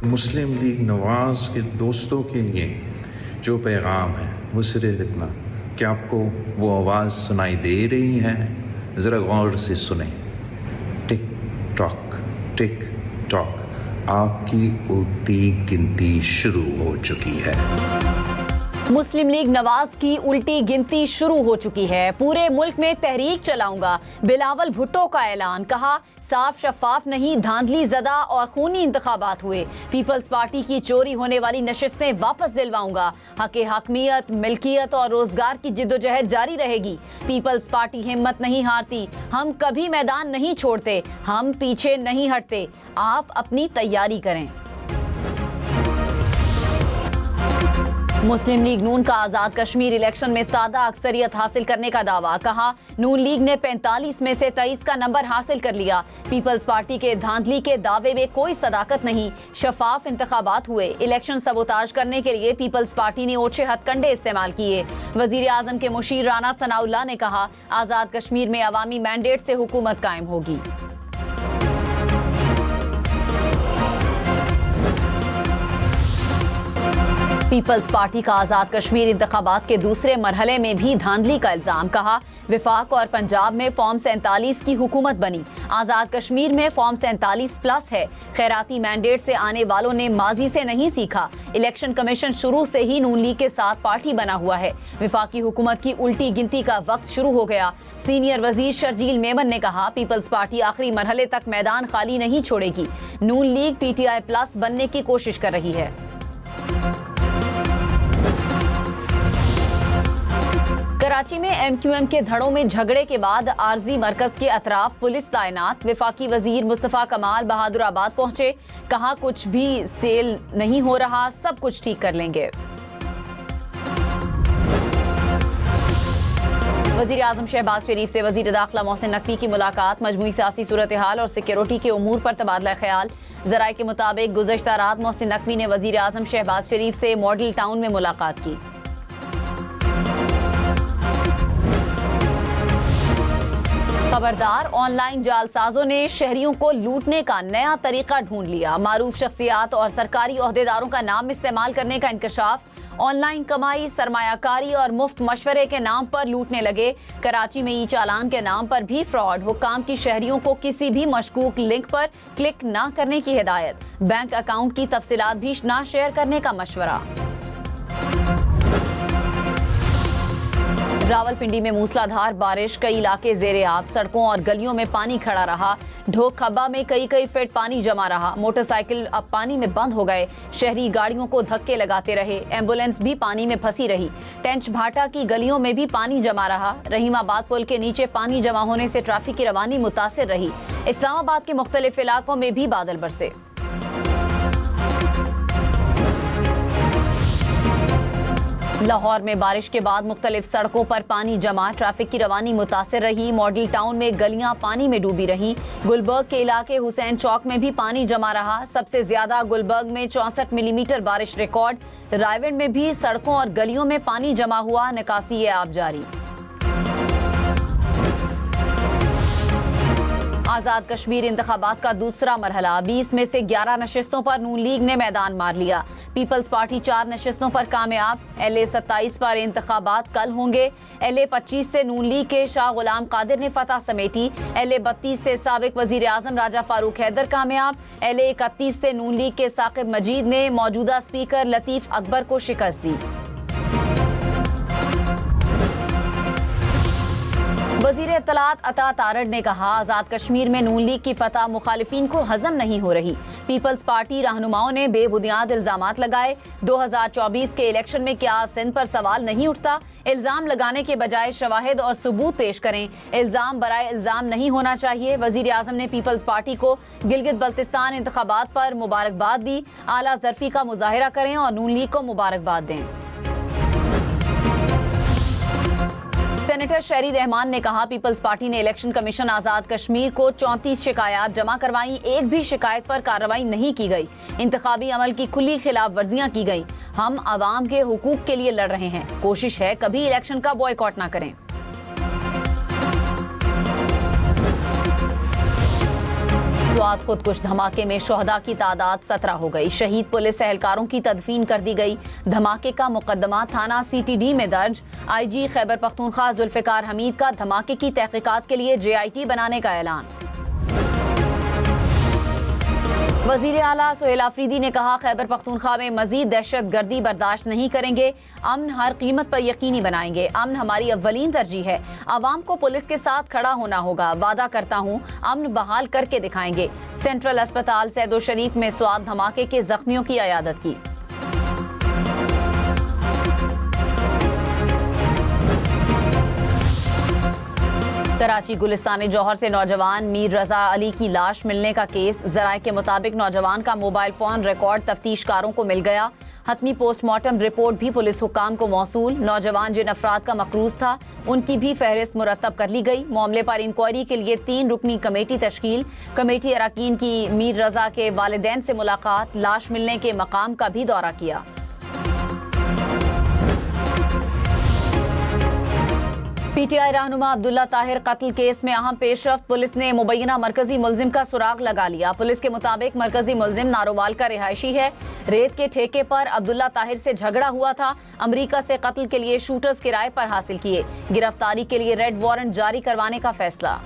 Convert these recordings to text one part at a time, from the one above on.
मुस्लिम league Nawaz के दोस्तों के लिए जो पैगाम है वो सिर्फ इतना कि आपको वो आवाज़ सुनाई दे रही है, ज़रा गौर से सुने। टिक टॉक आपकी उल्टी गिनती शुरू हो चुकी है। मुस्लिम लीग नवाज की उल्टी गिनती शुरू हो चुकी है। पूरे मुल्क में तहरीक चलाऊंगा, बिलावल भुट्टो का ऐलान। कहा साफ शफाफ नहीं, धांधली ज़दा और खूनी इंतखाबात हुए। पीपल्स पार्टी की चोरी होने वाली नशिस्तें वापस दिलवाऊंगा। हक़ हकमियत, मिल्कियत और रोजगार की जिद्दोजहद जारी रहेगी। पीपल्स पार्टी हिम्मत नहीं हारती, हम कभी मैदान नहीं छोड़ते, हम पीछे नहीं हटते। आप अपनी तैयारी करें। मुस्लिम लीग नून का आज़ाद कश्मीर इलेक्शन में सादा अक्सरियत हासिल करने का दावा। कहा नून लीग ने 45 में से 23 का नंबर हासिल कर लिया। पीपल्स पार्टी के धांधली के दावे में कोई सदाकत नहीं, शफाफ इंतखाबात हुए। इलेक्शन सबोताज करने के लिए पीपल्स पार्टी ने ओछे हथकंडे इस्तेमाल किए। वजीर आजम के मुशीर राना सनाउल्लाह ने कहा आज़ाद कश्मीर में अवामी मैंडेट से हुकूमत कायम होगी। पीपल्स पार्टी का आज़ाद कश्मीर इंतखाबात के दूसरे मरहले में भी धांधली का इल्जाम। कहा विफाक और पंजाब में फॉर्म 47 की हुकूमत बनी, आज़ाद कश्मीर में फॉर्म 47+ है। खैराती मैंडेट से आने वालों ने माजी से नहीं सीखा। इलेक्शन कमीशन शुरू से ही नून लीग के साथ पार्टी बना हुआ है। विफाकी हुकूमत की उल्टी गिनती का वक्त शुरू हो गया। सीनियर वजीर शर्जील मेमन ने कहा पीपल्स पार्टी आखिरी मरहले तक मैदान खाली नहीं छोड़ेगी। नून लीग PTI+ बनने की कोशिश कर रही है। कराची में MQM के धड़ों में झगड़े के बाद आरजी मरकज के अतराफ पुलिस तैनात। वफाकी वजीर मुस्तफा कमाल बहादुराबाद पहुंचे। कहा कुछ भी सेल नहीं हो रहा, सब कुछ ठीक कर लेंगे। वजीर आजम शहबाज शरीफ से वजीर दाखिला मोहसिन नकवी की मुलाकात। मजमूई सियासी सूरत हाल और सिक्योरिटी के उमूर पर तबादला ख्याल। जराये के मुताबिक गुज़श्ता रात मोहसिन नकवी ने वजीर आजम शहबाज शरीफ से मॉडल टाउन में मुलाकात की। खबरदार, ऑनलाइन जालसाजों ने शहरियों को लूटने का नया तरीका ढूंढ लिया। मारूफ शख्सियात और सरकारी ओहदेदारों का नाम इस्तेमाल करने का इंकशाफ। ऑनलाइन कमाई, सरमायाकारी और मुफ्त मशवरे के नाम पर लूटने लगे। कराची में ई चालान के नाम पर भी फ्रॉड। हुक्काम की शहरियों को किसी भी मशकूक लिंक पर क्लिक न करने की हिदायत। बैंक अकाउंट की तफसीलात भी ना शेयर करने का मशवरा। रावलपिंडी में मूसलाधार बारिश, कई इलाके ज़ेरे आब। सड़कों और गलियों में पानी खड़ा रहा। ढोक खब्बा में कई फीट पानी जमा रहा। मोटरसाइकिल अब पानी में बंद हो गए। शहरी गाड़ियों को धक्के लगाते रहे। एम्बुलेंस भी पानी में फंसी रही। टेंच भाटा की गलियों में भी पानी जमा रहा। रहीमाबाद पुल के नीचे पानी जमा होने से ट्रैफिक की रवानी मुतासिर रही। इस्लामाबाद के मुख्तलिफ इलाकों में भी बादल बरसे। लाहौर में बारिश के बाद मुख्तलिफ सड़कों पर पानी जमा, ट्रैफिक की रवानी मुतासिर रही। मॉडल टाउन में गलियां पानी में डूबी रही। गुलबर्ग के इलाके हुसैन चौक में भी पानी जमा रहा। सबसे ज्यादा गुलबर्ग में 64 मिलीमीटर बारिश रिकॉर्ड। रायविंड में भी सड़कों और गलियों में पानी जमा हुआ। निकासी आब जारी। आज़ाद कश्मीर इंतखाबात का दूसरा मरहला। 20 में से 11 नशिस्तों पर नून लीग ने मैदान मार लिया। पीपल्स पार्टी 4 नशिस्तों पर कामयाब। LA 27 पर इंतखाबात कल होंगे। LA 25 से नून लीग के शाह गुलाम कादिर ने फतह समेटी। LA 32 से साबिक वजीर आजम राजा फारूक हैदर कामयाब। LA 31 से नून लीग के साकिब मजीद ने मौजूदा स्पीकर लतीफ अकबर को शिकस्त दी। वजीर इत्तलात अता तारड़ ने कहा आज़ाद कश्मीर में नून लीग की फतह मुखालिफिन को हजम नहीं हो रही। पीपल्स पार्टी रहनुमाओं ने बेबुनियाद इल्जामात लगाए। 2024 के इलेक्शन में क्या सिंध पर सवाल नहीं उठता? इल्जाम लगाने के बजाय शवाहिद और सबूत पेश करें। इल्जाम बराए इल्जाम नहीं होना चाहिए। वजीर आजम ने पीपल्स पार्टी को गिलगित बल्तिस्तान इंतखाबात पर मुबारकबाद दी। आला ज़रफ़ी का मुजाहिरा करें और नून लीग को मुबारकबाद दें। सेनेटर शहरी रहमान ने कहा पीपल्स पार्टी ने इलेक्शन कमीशन आज़ाद कश्मीर को 34 शिकायत जमा करवाई। एक भी शिकायत पर कार्रवाई नहीं की गई। इंतखाबी अमल की खुली खिलाफ वर्जियां की गई। हम आवाम के हुकूक के लिए लड़ रहे हैं। कोशिश है कभी इलेक्शन का बॉयकॉट ना करें। स्वात खुदकुश धमाके में शोहदा की तादाद 17 हो गई। शहीद पुलिस एहलकारों की तदफीन कर दी गई। धमाके का मुकदमा थाना CTD में दर्ज। IG खैबर पख्तूनख्वा जुल्फिकार हमीद का धमाके की तहकीकात के लिए JIT बनाने का ऐलान। वजीर आला सुहेल आफरीदी ने कहा, खैबर पख्तूनख्वा में मजीद दहशत गर्दी बर्दाश्त नहीं करेंगे। अमन हर कीमत पर यकीनी बनाएंगे। अमन हमारी अव्वलीन तरजीह है। आवाम को पुलिस के साथ खड़ा होना होगा। वादा करता हूँ अमन बहाल करके दिखाएंगे। सेंट्रल अस्पताल सैदो शरीफ में स्वात धमाके के जख्मियों की अयादत की। कराची गुलिस्तान जौहर से नौजवान मीर रजा अली की लाश मिलने का केस। जराये के मुताबिक नौजवान का मोबाइल फोन रिकॉर्ड तफ्तीशकारों को मिल गया। हतमी पोस्टमार्टम रिपोर्ट भी पुलिस हुक्काम को मौसूल। नौजवान जिन अफराद का मकरूज था उनकी भी फहरिस्त मुरतब कर ली गई। मामले पर इंक्वायरी के लिए 3 रुकनी कमेटी तश्कील। कमेटी अरकान की मीर रजा के वालिदैन से मुलाकात, लाश मिलने के मकाम का भी दौरा किया। PTI रहनुमा अब्दुल्ला ताहिर कत्ल केस में अहम पेशरफ्त। पुलिस ने मुबैना मरकजी मुलजिम का सुराग लगा लिया। पुलिस के मुताबिक मरकजी मुलजिम नारोवाल का रिहायशी है। रेत के ठेके पर अब्दुल्ला ताहिर से झगड़ा हुआ था। अमरीका से कत्ल के लिए शूटर्स किराए पर हासिल किए। गिरफ्तारी के लिए रेड वारंट जारी करवाने का फैसला।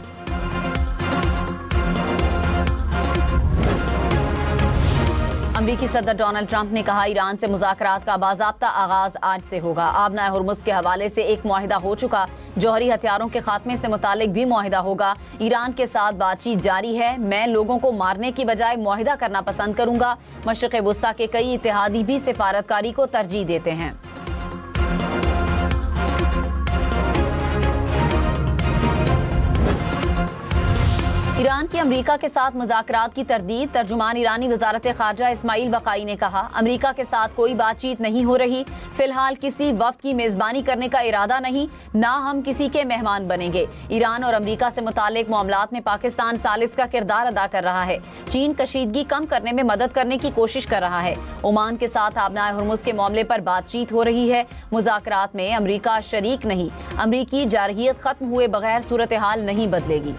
अमरीकी सदर डोनाल्ड ट्रंप ने कहा, ईरान से मुज़ाकरात का बाज़ाब्ता आगाज आज से होगा। आबनाए हुर्मुज़ के हवाले से एक मुआहिदा हो चुका। जौहरी हथियारों के खात्मे से मुतालिक भी मुआहिदा होगा। ईरान के साथ बातचीत जारी है। मैं लोगों को मारने की बजाय मुआहिदा करना पसंद करूंगा। मशरिक़ वुस्ता के कई इत्तेहादी भी सिफारतकारी को तरजीह देते हैं। ईरान की अमरीका के साथ मुज़ाकरात की तरदीद। तर्जुमान ईरानी वज़ारत ख़ारजा इस्माइल बक़ाई ने कहा, अमरीका के साथ कोई बातचीत नहीं हो रही। फिलहाल किसी वफ़द की मेज़बानी करने का इरादा नहीं, ना हम किसी के मेहमान बनेंगे। ईरान और अमरीका से मुतालिक मामलात में पाकिस्तान सालिस का किरदार अदा कर रहा है। चीन कशीदगी कम करने में मदद करने की कोशिश कर रहा है। ओमान के साथ आबनाए हुर्मुज़ के मामले पर बातचीत हो रही है। मुज़ाकरात में अमरीका शरीक नहीं। अमरीकी जारहियत खत्म हुए बगैर सूरत हाल नहीं बदलेगी।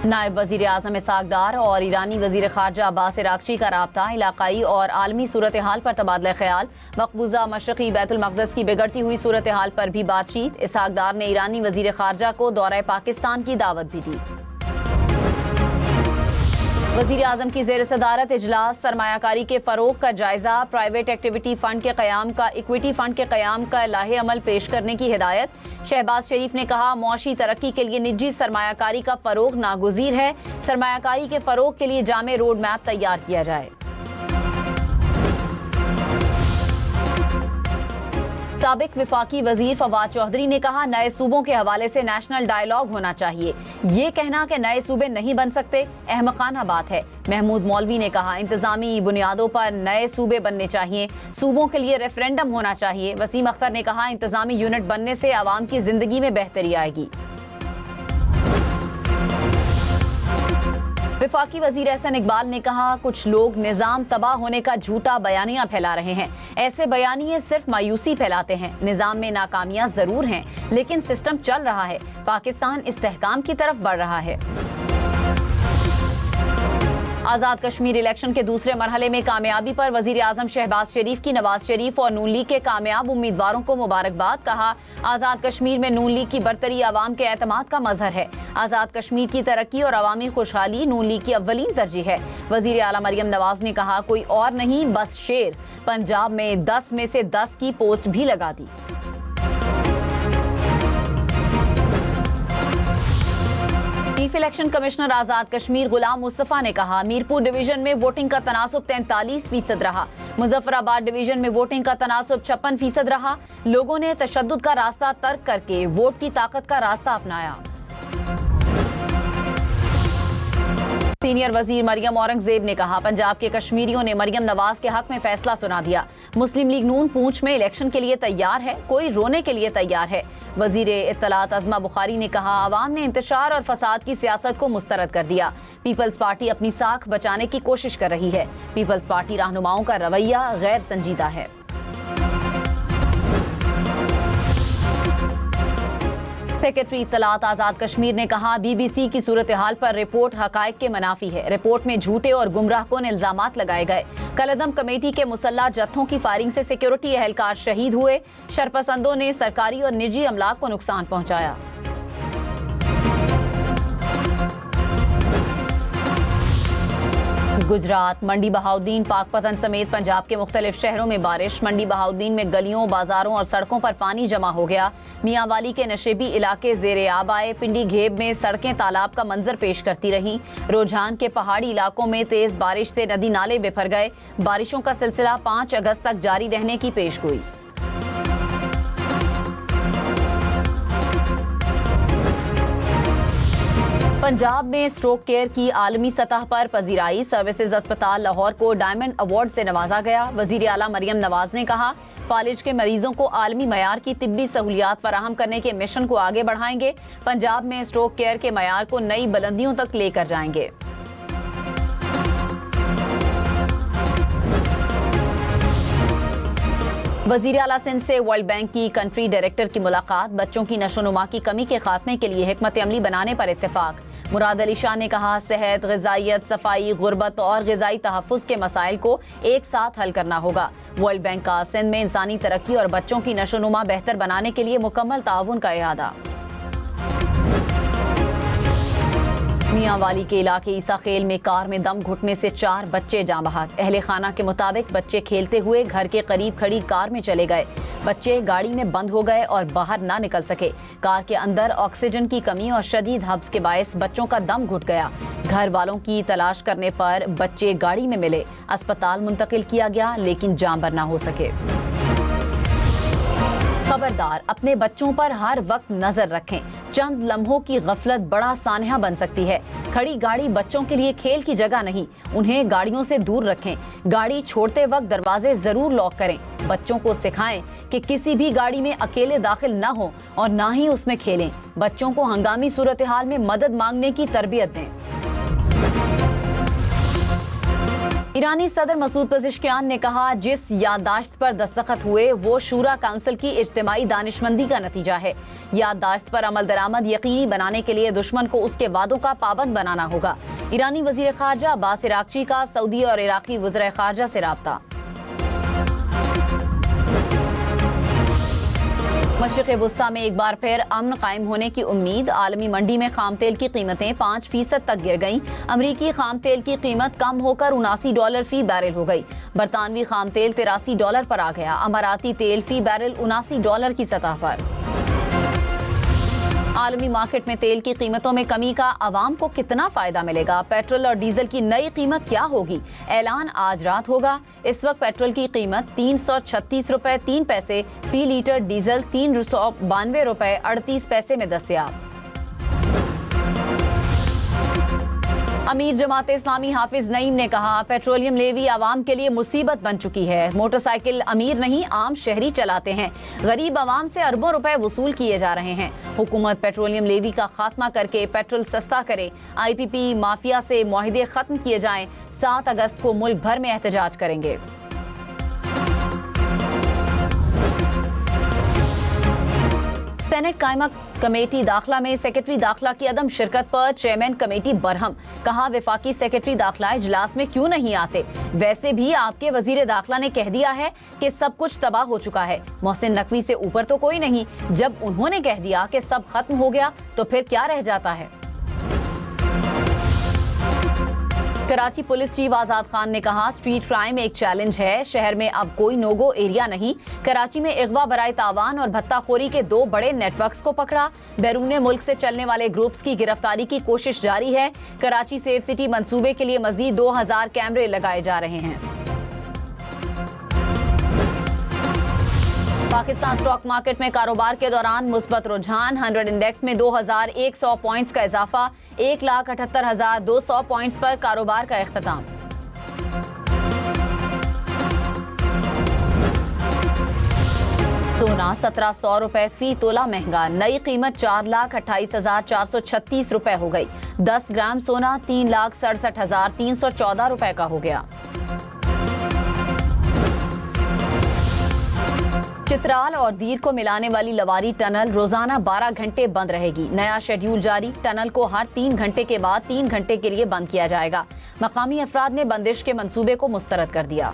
नायब वज़ीर आज़म इसहाक़ डार और ईरानी वज़ीर ख़ारजा अब्बास अराग़ची का राब्ता। इलाक़ाई और आलमी सूरत हाल पर तबादला ख्याल। मक़बूज़ा मशरक़ी बैतुल मक़दस की बिगड़ती हुई सूरत हाल पर भी बातचीत। इसहाक़ डार ने ईरानी वज़ीर ख़ारजा को दौरा पाकिस्तान की दावत भी दी। वज़ीर आज़म की ज़ेर सदारत इजलास। सरमायाकारी के फ़रोग़ का जायज़ा। प्राइवेट एक्टिविटी फ़ंड के क़याम का इक्विटी फ़ंड के क़याम का लाहे अमल पेश करने की हिदायत। शहबाज शरीफ ने कहा, मुआशी तरक्की के लिए निजी सरमायाकारी का फ़रोग़ नागुज़ीर है। सरमायाकारी के फ़रोग़ के लिए जामे रोड मैप तैयार किया जाए। साबिक विफाकी वजीर फवाद चौधरी ने कहा, नए सूबों के हवाले से नेशनल डायलॉग होना चाहिए। ये कहना कि नए सूबे नहीं बन सकते अहमकाना बात है। महमूद मौलवी ने कहा, इंतजामी बुनियादों पर नए सूबे बनने चाहिए। सूबों के लिए रेफरेंडम होना चाहिए। वसीम अख्तर ने कहा, इंतजामी यूनिट बनने से आवाम की जिंदगी में बेहतरी आएगी। विफाकी वजीर एहसन इकबाल ने कहा, कुछ लोग निजाम तबाह होने का झूठा बयानियां फैला रहे हैं। ऐसे बयानिए सिर्फ मायूसी फैलाते हैं। निजाम में नाकामियां जरूर हैं, लेकिन सिस्टम चल रहा है। पाकिस्तान इस्तेहकाम की तरफ बढ़ रहा है। आज़ाद कश्मीर इलेक्शन के दूसरे मरहले में कामयाबी पर वज़ीर आज़म शहबाज शरीफ की नवाज शरीफ और नून लीग के कामयाब उम्मीदवारों को मुबारकबाद। कहा, आज़ाद कश्मीर में नून लीग की बरतरी आवाम के एतमाद का मजहर है। आज़ाद कश्मीर की तरक्की और अवामी खुशहाली नून लीग की अव्वलीन तरजीह है। वज़ीर आला मरियम नवाज ने कहा, कोई और नहीं बस शेर। पंजाब में 10 में से 10 की पोस्ट भी लगा दी। Chief election commissioner Azad Kashmir गुलाम मुस्तफ़ा ने कहा, मीरपुर डिवीजन में वोटिंग का तनासुब 43% रहा। मुजफ्फराबाद डिवीजन में वोटिंग का तनासुब 56% रहा। लोगों ने तशद्दुद का रास्ता तर्क करके वोट की ताकत का रास्ता अपनाया। सीनियर वजीर मरियम औरंगजेब ने कहा, पंजाब के कश्मीरियों ने मरियम नवाज के हक में फैसला सुना दिया। मुस्लिम लीग नून पूंछ में इलेक्शन के लिए तैयार है, कोई रोने के लिए तैयार है। वजीर इत्तलात अज़मा बुखारी ने कहा, आवाम ने इंतशार और फसाद की सियासत को मुस्तरद कर दिया। पीपल्स पार्टी अपनी साख बचाने की कोशिश कर रही है। पीपल्स पार्टी रहनुमाओं का रवैया गैर संजीदा है। सेक्रेटरी इत्तलात आजाद कश्मीर ने कहा, बीबीसी की सूरत हाल पर रिपोर्ट हकायक के मुनाफी है। रिपोर्ट में झूठे और गुमराहकुन इल्जामात लगाए गए। कलअदम कमेटी के मुसल्लह जत्थों की फायरिंग से सिक्योरिटी एहलकार शहीद हुए। शरपसंदों ने सरकारी और निजी अमलाक को नुकसान पहुंचाया। गुजरात मंडी बहाउद्दीन पाकपतन समेत पंजाब के मुख्तलिफ शहरों में बारिश। मंडी बहाउद्दीन में गलियों, बाजारों और सड़कों पर पानी जमा हो गया। मियांवाली के नशेबी इलाके ज़ेरे आब आए। पिंडी घेब में सड़कें तालाब का मंजर पेश करती रहीं। रुझान के पहाड़ी इलाकों में तेज बारिश से नदी नाले बिफर गए। बारिशों का सिलसिला 5 अगस्त तक जारी रहने की पेशगोई। पंजाब में स्ट्रोक केयर की आलमी सतह पर पजीराई। सर्विसेज अस्पताल लाहौर को डायमंड अवार्ड से नवाजा गया। वजीर आला मरियम नवाज ने कहा, फालिज के मरीजों को आलमी मयार की तिब्बी सहूलियात फराहम करने के मिशन को आगे बढ़ाएंगे। पंजाब में स्ट्रोक केयर के मयार को नई बुलंदियों तक लेकर जाएंगे। वजीर आला सिंध से वर्ल्ड बैंक की कंट्री डायरेक्टर की मुलाकात। बच्चों की नशोनुमा की कमी के खात्मे के लिए हिकमत अमली बनाने पर इत्तेफाक। मुराद अली शाह ने कहा, सेहत, ग़िज़ाइयत, सफाई, गुर्बत और ग़िज़ाई तहफ़्फ़ुज़ के मसाइल को एक साथ हल करना होगा। वर्ल्ड बैंक का सिंध में इंसानी तरक्की और बच्चों की नशोनुमा बेहतर बनाने के लिए मुकम्मल ताउन का इरादा। मियांवाली के इलाके ईसा खेल में कार में दम घुटने से 4 बच्चे जाँ बहक। अहले खाना के मुताबिक बच्चे खेलते हुए घर के करीब खड़ी कार में चले गए। बच्चे गाड़ी में बंद हो गए और बाहर ना निकल सके। कार के अंदर ऑक्सीजन की कमी और शदीद हब्स के बायस बच्चों का दम घुट गया। घर वालों की तलाश करने पर बच्चे गाड़ी में मिले। अस्पताल मुंतकिल किया गया, लेकिन जान बर ना हो सके। खबरदार, अपने बच्चों पर हर वक्त नजर रखें। चंद लम्हों की गफलत बड़ा सानहा बन सकती है। खड़ी गाड़ी बच्चों के लिए खेल की जगह नहीं, उन्हें गाड़ियों से दूर रखें। गाड़ी छोड़ते वक्त दरवाजे जरूर लॉक करें। बच्चों को सिखाएं कि किसी भी गाड़ी में अकेले दाखिल न हो और ना ही उसमें खेलें। बच्चों को हंगामी सूरत हाल में मदद मांगने की तरबियत दें। ईरानी सदर मसूद पेज़ेश्कियान ने कहा, जिस याददाश्त पर दस्तखत हुए वो शूरा काउंसिल की इज्तिमाई दानिशमंदी का नतीजा है। याददाश्त पर अमल दरामद यकीनी बनाने के लिए दुश्मन को उसके वादों का पाबंद बनाना होगा। ईरानी वजीर खारजा अब्बास इराक्ची का सऊदी और इराकी वज़ीर खारजा से राब्ता। मशरिक़ वुस्ता में एक बार फिर अमन कायम होने की उम्मीद। आलमी मंडी में खाम तेल की कीमतें 5% तक गिर गईं। अमरीकी खाम तेल की कीमत कम होकर $79 फी बैरल हो गई। बरतानवी खाम तेल $83 पर आ गया। अमाराती तेल फी बैरल $79 की सतह पर। आलमी मार्केट में तेल की कीमतों में कमी का आवाम को कितना फायदा मिलेगा? पेट्रोल और डीजल की नई कीमत क्या होगी? ऐलान आज रात होगा। इस वक्त पेट्रोल की कीमत ₹336.03 फी लीटर, डीजल ₹392.38 में दस्तयाब। अमीर जमात इस्लामी हाफिज नईम ने कहा, पेट्रोलियम लेवी आवाम के लिए मुसीबत बन चुकी है। मोटरसाइकिल अमीर नहीं, आम शहरी चलाते हैं। गरीब आवाम से अरबों रुपए वसूल किए जा रहे हैं। हुकूमत पेट्रोलियम लेवी का खात्मा करके पेट्रोल सस्ता करे। IPP माफिया से मुआहिदे खत्म किए जाएं। 7 अगस्त को मुल्क भर में एहतजाज करेंगे। सेनेट कायमा कमेटी दाखिला में सेक्रेटरी दाखिला की अदम शिरकत पर चेयरमैन कमेटी बरहम। कहा, वफाकी सेक्रेटरी दाखिला इजलास में क्यों नहीं आते? वैसे भी आपके वजीर दाखिला ने कह दिया है कि सब कुछ तबाह हो चुका है। मोहसिन नकवी से ऊपर तो कोई नहीं। जब उन्होंने कह दिया कि सब खत्म हो गया तो फिर क्या रह जाता है? कराची पुलिस चीफ आजाद खान ने कहा, स्ट्रीट क्राइम एक चैलेंज है। शहर में अब कोई नोगो एरिया नहीं। कराची में अगवा बराए तावान और भत्ताखोरी के 2 बड़े नेटवर्क्स को पकड़ा। बैरून मुल्क से चलने वाले ग्रुप्स की गिरफ्तारी की कोशिश जारी है। कराची सेफ सिटी मंसूबे के लिए मजीद 2000 कैमरे लगाए जा रहे हैं। पाकिस्तान स्टॉक मार्केट में कारोबार के दौरान मुस्बत रुझान। 100 इंडेक्स में 2100 पॉइंट्स का इजाफा। 1,78,200 पॉइंट्स पर कारोबार का इख्तिताम। सोना 1700 रुपए फी तोला महंगा। नई कीमत 4,28,436 रुपए हो गई। 10 ग्राम सोना 3,67,314 रुपए का हो गया। चित्राल और दीर को मिलाने वाली लवारी टनल रोजाना 12 घंटे बंद रहेगी। नया शेड्यूल जारी, टनल को हर 3 घंटे के बाद 3 घंटे के लिए बंद किया जाएगा। मकामी अफराद ने बंदिश के मंसूबे को मुस्तरद कर दिया।